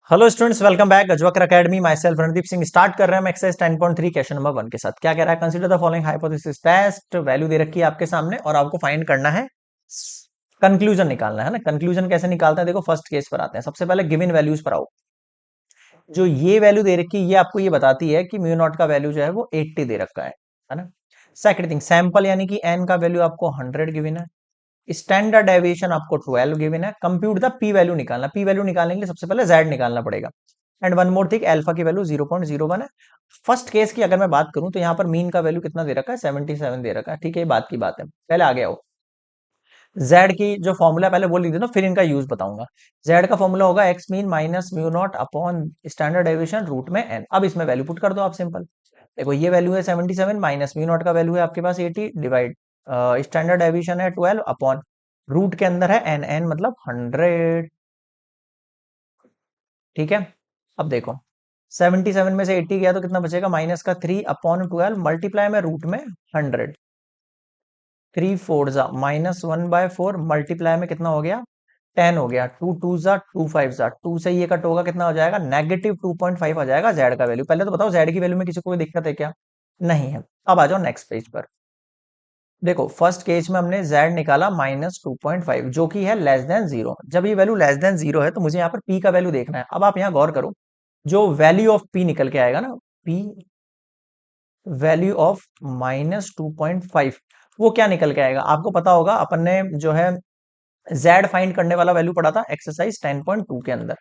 Hello students, welcome back अजवाकर academy. Myself Randeep Singh. Start कर रहे हैं हम एक्सरसाइज 10.3 क्वेश्चन नंबर 1 के साथ। क्या कह रहा है? Consider the following hypothesis test. Value दे रखी है आपके सामने और आपको फाइंड करना है, कंक्लूजन निकालना है ना। कंक्लूजन कैसे निकालते हैं? देखो, फर्स्ट केस पर आते हैं। सबसे पहले गिवन वैल्यूज पर आओ। जो ये वैल्यू दे रखी है, ये आपको ये बताती है कि म्यू नॉट का वैल्यू जो है वो 80 दे रखा है ना। सेकंड थिंग, सैंपल यानी कि एन का वैल्यू आपको 100 गिवन है। स्टैंडर्ड डेविएशन आपको 12 गिवन है। कंप्यूट द पी वैल्यू निकालना। पी वैल्यू निकालने के लिए सबसे पहले जेड निकालना पड़ेगा। And one more thing, alpha की वैल्यू 0.01 है। फर्स्ट केस की अगर मैं बात करूं तो यहां पर मीन का वैल्यू कितना दे रखा है? 77 दे रखा है। ठीक है, ये बात की बात है। पहले आ गया हो जेड की जो फॉर्मूला पहले बोल दी ना, फिर इनका यूज बताऊंगा। जेड का फॉर्मूला होगा x mean minus mu not upon standard deviation root में एन। अब इसमें वैल्यू पुट कर दो आप, सिंपल। देखो, ये वैल्यू है 77 माइनस म्यू नॉट का वैल्यू है आपके पास 80 डिवाइड स्टैंडर्ड डेविएशन है 12 अपॉन रूट के अंदर है एन। एन मतलब 100। ठीक है, अब देखो 77 में से 80 गया तो कितना बचेगा? माइनस का 3 अपॉन 12 मल्टीप्लाई में रूट में 100। 3 4 जा -1/4 मल्टीप्लाई में कितना हो गया? 10 हो गया। 2 2 जा 2 5 जा 2 से ये कट होगा, कितना हो जाएगा? -2.5 आ जाएगा जेड का वैल्यू। पहले तो बताओ जेड की वैल्यू में किसी को कोई दिक्कत है क्या? नहीं है। अब आ जाओ नेक्स्ट पेज पर। देखो, फर्स्ट केस में हमने z निकाला -2.5 जो कि है लेस देन जीरो। जब ये वैल्यू लेस देन जीरो है तो मुझे यहाँ पर p का वैल्यू देखना है। अब आप यहाँ गौर करो, जो वैल्यू ऑफ p निकल के आएगा ना, p वैल्यू ऑफ -2.5, वो क्या निकल के आएगा? आपको पता होगा, अपन ने जो है z फाइंड करने वाला वैल्यू पढ़ा था एक्सरसाइज 10.2 के अंदर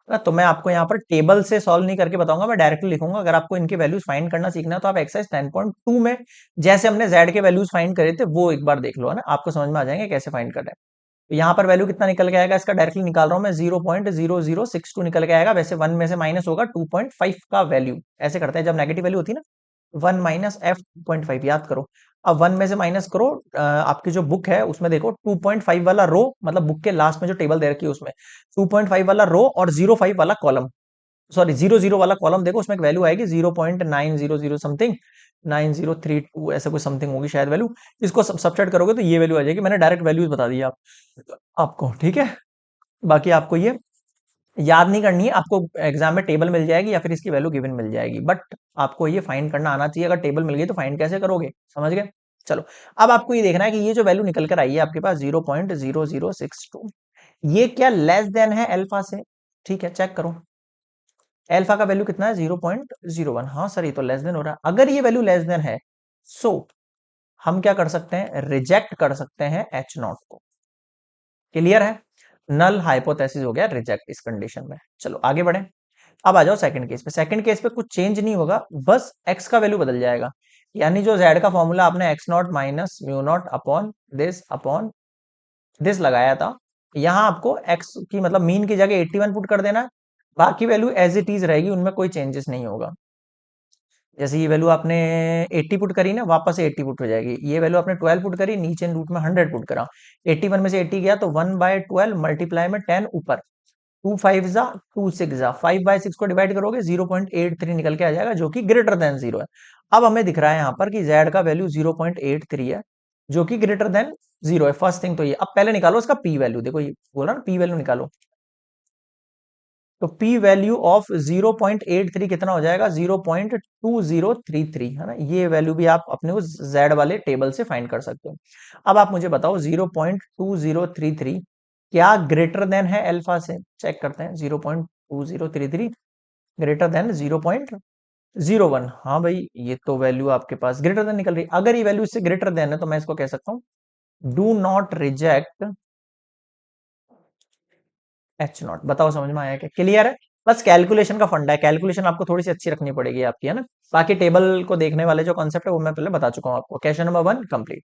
ना। तो मैं आपको यहाँ पर टेबल से सॉल्व नहीं करके बताऊंगा, मैं डायरेक्टली लिखूंगा। अगर आपको इनके वैल्यूज फाइंड करना सीखना है तो आप एक्सरसाइज 10.2 में जैसे हमने z के वैल्यूज फाइंड करे थे वो एक बार देख लो, है ना। आपको समझ में आ जाएंगे कैसे फाइंड कर रहे हैं। तो यहाँ पर वैल्यू कितना निकल के आएगा? इसका डायरेक्टली निकाल रहा हूं मैं, 0.0062 निकल के आएगा। वैसे 1 में से माइनस होगा 2.5 का वैल्यू। ऐसे करते हैं जब नेगेटिव वैल्यू होती है ना, 1 माइनस एफ 2.5, याद करो। अब 1 में से माइनस करो, आपकी जो बुक है उसमें देखो 2.5 वाला रो, मतलब बुक के लास्ट में जो टेबल दे रखी है उसमें 2.5 वाला रो और 0.5 वाला कॉलम, सॉरी 0.0 वाला कॉलम देखो, उसमें एक वैल्यू आएगी 0.900 समथिंग, 9032 ऐसा कुछ समथिंग होगी शायद वैल्यू। इसको सब्सट्रैक्ट करोगे तो ये वैल्यू आ जाएगी। मैंने डायरेक्ट वैल्यूज बता दी आपको, ठीक है। बाकी आपको ये याद नहीं करनी है, आपको एग्जाम में टेबल मिल जाएगी या फिर इसकी वैल्यू गिवन मिल जाएगी, बट आपको ये फाइंड करना आना चाहिए। अगर टेबल मिल गई तो फाइंड कैसे करोगे? समझ गए? चलो, अब आपको ये देखना है कि ये जो वैल्यू निकल कर आई है आपके पास 0.0062, ये क्या लेस देन है अल्फा से? ठीक है, चेक करो अल्फा का वैल्यू कितना है? 0.01। हाँ सर, ये तो लेस देन हो रहा है। अगर ये वैल्यू लेस देन है, सो हम क्या कर सकते हैं? रिजेक्ट कर सकते हैं एच नॉट को। क्लियर है? नल हाइपोथेसिस हो गया रिजेक्ट इस कंडीशन में। चलो आगे बढ़े। अब आ जाओ सेकंड केस पे। सेकंड केस पे कुछ चेंज नहीं होगा, बस एक्स का वैल्यू बदल जाएगा। यानी जो जेड का फॉर्मूला आपने x not minus mu not upon this लगाया था, यहां आपको एक्स की मतलब मीन की जगह 81 पुट कर देना है। बाकी वैल्यू एज इट इज रहेगी, उनमें कोई चेंजेस नहीं होगा। जैसे ये वैल्यू आपने 80 पुट करी ना, वापस से 80 पुट हो जाएगी। ये वैल्यू आपने 12 पुट करी, नीचे रूट में 100 पुट करा। 81 में से 80 गया तो 1/12 मल्टीप्लाई में 10 ऊपर, 2 5 जा 2 6 जा 5/6 को डिवाइड करोगे 0.83 निकल के आ जाएगा, जो कि ग्रेटर देन जीरो है। अब हमें दिख रहा है यहाँ पर कि z का वैल्यू 0.83 है, जो कि ग्रेटर देन जीरो है। फर्स्ट थिंग तो ये। अब पहले निकालो इसका पी वैल्यू। देखो, ये बोला ना पी वैल्यू निकालो, तो P वैल्यू ऑफ 0.83 कितना हो जाएगा? 0.2033, है ना। ये वैल्यू भी आप अपने उस Z वाले टेबल से फाइंड कर सकते हो। अब आप मुझे बताओ 0.2033 क्या ग्रेटर देन है अल्फा से? चेक करते हैं। 0.2033 ग्रेटर देन 0.01। हाँ भाई, ये तो वैल्यू आपके पास ग्रेटर देन निकल रही। अगर ये वैल्यू इससे ग्रेटर देन है तो मैं इसको कह सकता हूँ do not reject H not. बताओ समझ में आया क्या? क्लियर है? बस कैलकुलेशन का फंडा है, कैलकुलेशन आपको थोड़ी सी अच्छी रखनी पड़ेगी आपकी, है ना। बाकी टेबल को देखने वाले जो कॉन्सेप्ट है वो मैं पहले बता चुका हूँ आपको। Question number 1 complete.